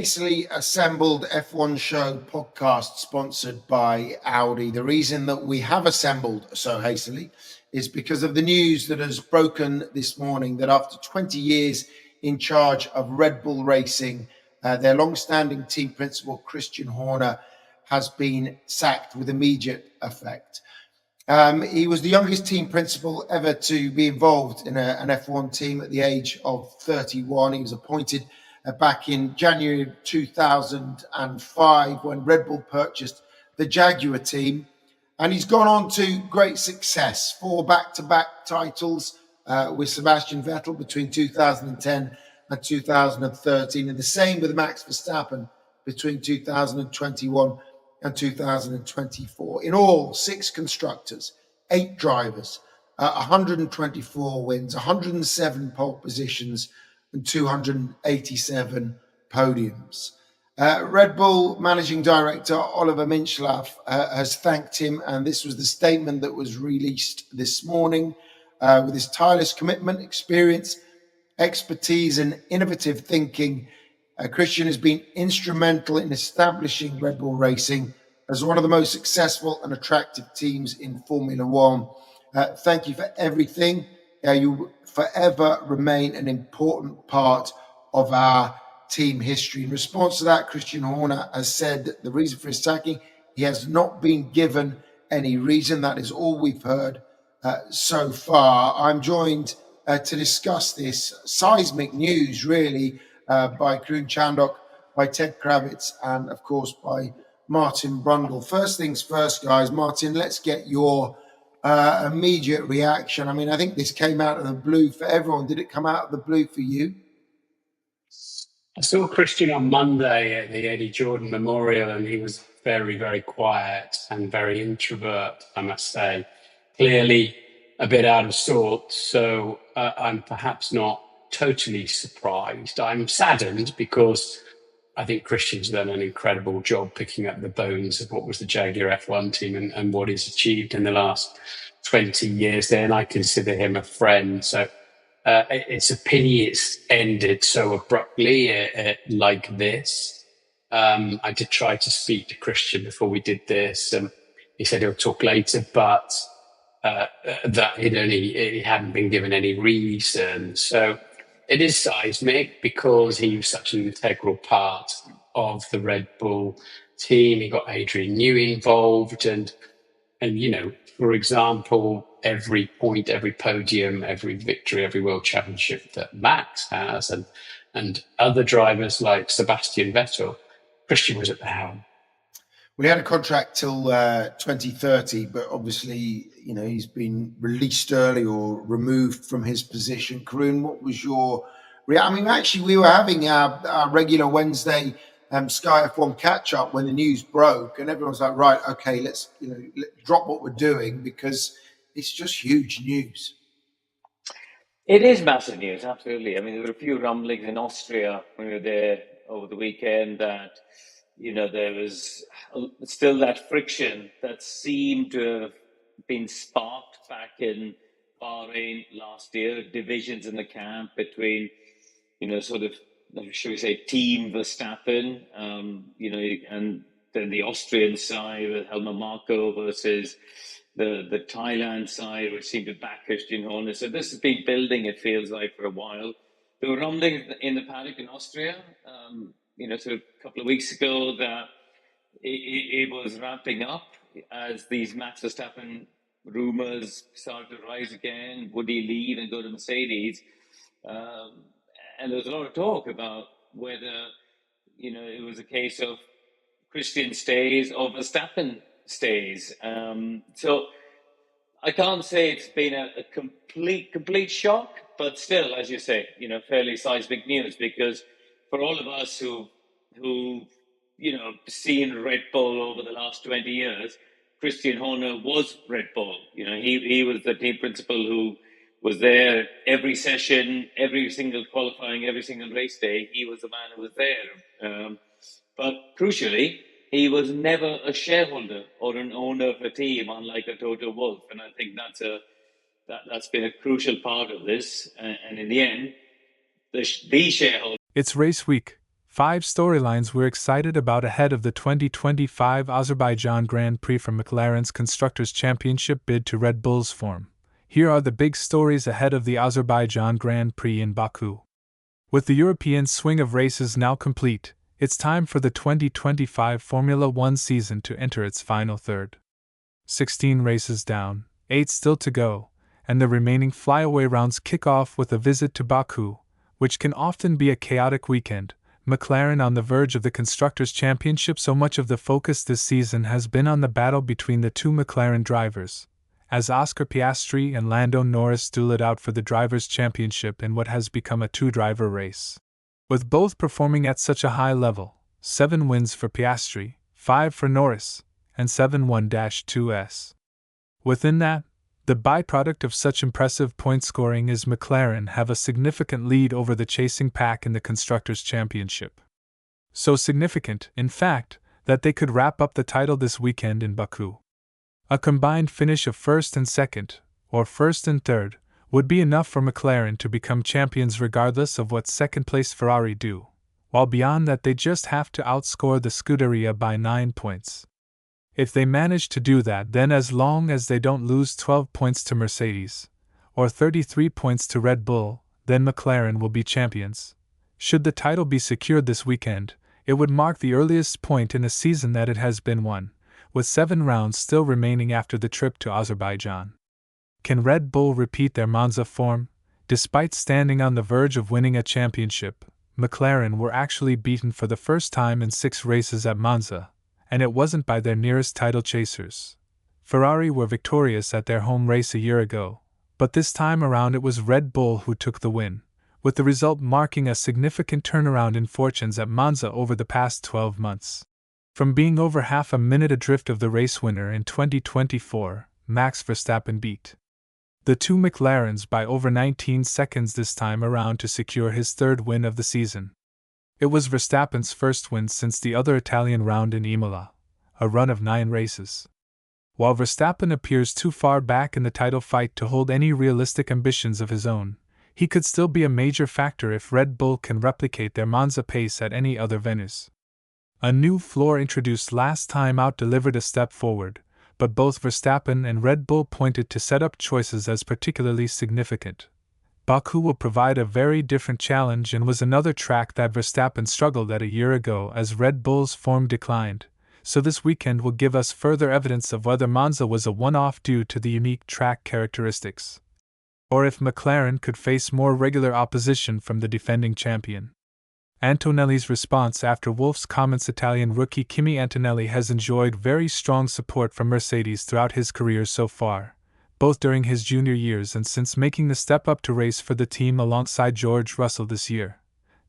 Hastily Assembled F1 Show podcast sponsored by Audi. The reason that we have assembled so hastily is because of the news that has broken this morning that after 20 years in charge of Red Bull Racing, their long-standing team principal, Christian Horner, has been sacked with immediate effect. He was the youngest team principal ever to be involved in an F1 team at the age of 31. He was appointed back in January 2005 when Red Bull purchased the Jaguar team. And he's gone on to great success, 4 back-to-back titles with Sebastian Vettel between 2010 and 2013, and the same with Max Verstappen between 2021 and 2024. In all, 6 constructors, 8 drivers, 124 wins, 107 pole positions, and 287 podiums. Red Bull Managing Director Oliver Minchlaff has thanked him, and this was the statement that was released this morning. With his tireless commitment, experience, expertise, and innovative thinking, Christian has been instrumental in establishing Red Bull Racing as one of the most successful and attractive teams in Formula One. Thank you for everything. You will forever remain an important part of our team history. In response to that, Christian Horner has said that the reason for his sacking, he has not been given any reason. That is all we've heard so far. I'm joined to discuss this seismic news, really, by Karun Chandhok, by Ted Kravitz, and of course by Martin Brundle. First things first, guys. Martin, let's get your immediate reaction. I mean, I think this came out of the blue for everyone. Did it come out of the blue for you? I saw Christian on Monday at the Eddie Jordan Memorial, and he was very, very quiet and very introvert, I must say. Clearly a bit out of sorts, so I'm perhaps not totally surprised. I'm saddened because I think Christian's done an incredible job picking up the bones of what was the Jaguar F1 team and what he's achieved in the last 20 years there, and I consider him a friend. So it's a pity it's ended so abruptly like this. I did try to speak to Christian before we did this, and he said he'll talk later, but that he hadn't been given any reason. So it is seismic because he was such an integral part of the Red Bull team. He got Adrian Newey involved, and for example, every point, every podium, every victory, every world championship that Max has, and other drivers like Sebastian Vettel, Christian was at the helm. We had a contract till 2030, but obviously, he's been released early or removed from his position. Karun, what was your reaction? I mean, actually, we were having our regular Wednesday Sky F1 catch up when the news broke, and everyone's like, right, okay, let's drop what we're doing because it's just huge news. It is massive news, absolutely. I mean, there were a few rumblings in Austria when we were there over the weekend that there was still that friction that seemed to have been sparked back in Bahrain last year, divisions in the camp between, sort of, should we say, Team Verstappen, and then the Austrian side with Helmut Marko versus the Thailand side, which seemed to back Christian Horner. So this has been building, it feels like, for a while. There were rumblings in the paddock in Austria, so a couple of weeks ago that it was ramping up as these Max Verstappen rumors started to rise again. Would he leave and go to Mercedes? And there was a lot of talk about whether, it was a case of Christian stays or Verstappen stays. So I can't say it's been a complete shock, but still, as you say, fairly seismic news, because for all of us who seen Red Bull over the last 20 years, Christian Horner was Red Bull. He was the team principal who was there every session, every single qualifying, every single race day. He was the man who was there. But crucially, he was never a shareholder or an owner of a team, unlike a Toto Wolff. And I think that's been a crucial part of this. And in the end, the shareholder. It's race week. 5 storylines we're excited about ahead of the 2025 Azerbaijan Grand Prix from McLaren's Constructors' Championship bid to Red Bull's form. Here are the big stories ahead of the Azerbaijan Grand Prix in Baku. With the European swing of races now complete, it's time for the 2025 Formula One season to enter its final third. 16 races down, 8 still to go, and the remaining flyaway rounds kick off with a visit to Baku, which can often be a chaotic weekend. McLaren on the verge of the Constructors' Championship. So much of the focus this season has been on the battle between the two McLaren drivers, as Oscar Piastri and Lando Norris duel it out for the Drivers' Championship in what has become a two-driver race. With both performing at such a high level, 7 wins for Piastri, 5 for Norris, and 7-1-2s. Within that, the byproduct of such impressive point scoring is McLaren have a significant lead over the chasing pack in the Constructors' Championship. So significant, in fact, that they could wrap up the title this weekend in Baku. A combined finish of first and second, or first and third, would be enough for McLaren to become champions regardless of what second-place Ferrari do, while beyond that they just have to outscore the Scuderia by 9 points. If they manage to do that, then as long as they don't lose 12 points to Mercedes, or 33 points to Red Bull, then McLaren will be champions. Should the title be secured this weekend, it would mark the earliest point in a season that it has been won, with 7 rounds still remaining after the trip to Azerbaijan. Can Red Bull repeat their Monza form? Despite standing on the verge of winning a championship, McLaren were actually beaten for the first time in 6 races at Monza, and it wasn't by their nearest title chasers. Ferrari were victorious at their home race a year ago, but this time around it was Red Bull who took the win, with the result marking a significant turnaround in fortunes at Monza over the past 12 months. From being over half a minute adrift of the race winner in 2024, Max Verstappen beat the two McLarens by over 19 seconds this time around to secure his 3rd win of the season. It was Verstappen's first win since the other Italian round in Imola, a run of 9 races. While Verstappen appears too far back in the title fight to hold any realistic ambitions of his own, he could still be a major factor if Red Bull can replicate their Monza pace at any other venues. A new floor introduced last time out delivered a step forward, but both Verstappen and Red Bull pointed to setup choices as particularly significant. Baku will provide a very different challenge and was another track that Verstappen struggled at a year ago as Red Bull's form declined, so this weekend will give us further evidence of whether Monza was a one-off due to the unique track characteristics, or if McLaren could face more regular opposition from the defending champion. Antonelli's response after Wolff's comments. Italian rookie Kimi Antonelli has enjoyed very strong support from Mercedes throughout his career so far, both during his junior years and since making the step up to race for the team alongside George Russell this year.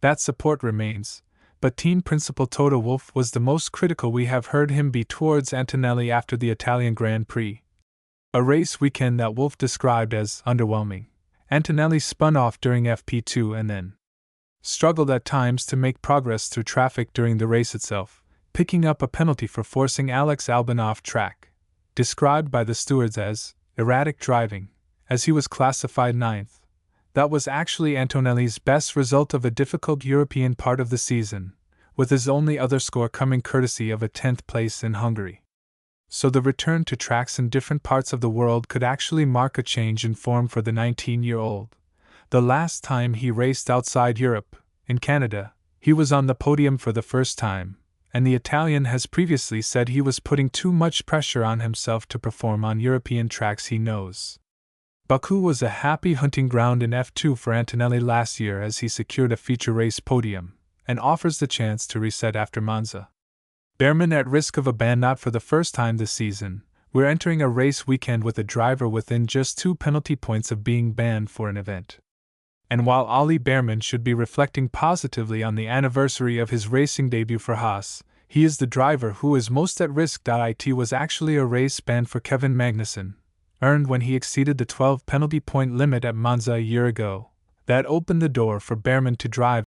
That support remains, but team principal Toto Wolff was the most critical we have heard him be towards Antonelli after the Italian Grand Prix, a race weekend that Wolff described as underwhelming. Antonelli spun off during FP2 and then struggled at times to make progress through traffic during the race itself, picking up a penalty for forcing Alex Albon off track, described by the stewards as erratic driving, as he was classified 9th. That was actually Antonelli's best result of a difficult European part of the season, with his only other score coming courtesy of a 10th place in Hungary. So the return to tracks in different parts of the world could actually mark a change in form for the 19-year-old. The last time he raced outside Europe, in Canada, he was on the podium for the first time, and the Italian has previously said he was putting too much pressure on himself to perform on European tracks he knows. Baku was a happy hunting ground in F2 for Antonelli last year as he secured a feature race podium, and offers the chance to reset after Monza. Behrman at risk of a ban. Not for the first time this season, we're entering a race weekend with a driver within just 2 penalty points of being banned for an event. And while Ollie Behrman should be reflecting positively on the anniversary of his racing debut for Haas, he is the driver who is most at risk. It was actually a race ban for Kevin Magnussen, earned when he exceeded the 12 penalty point limit at Monza a year ago, that opened the door for Behrman to drive